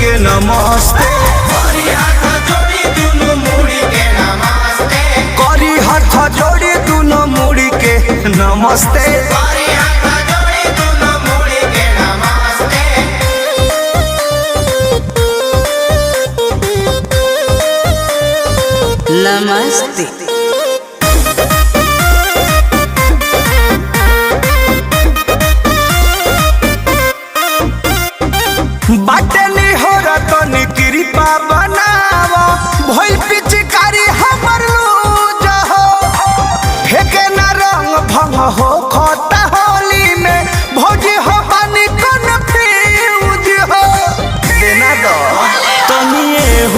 के नमस्ते। करी हाथ जोड़ी दुनो मुड़ी के नमस्ते। नमस्ते। बाटे नी हो रतन कृपा बनावा भइल पिछ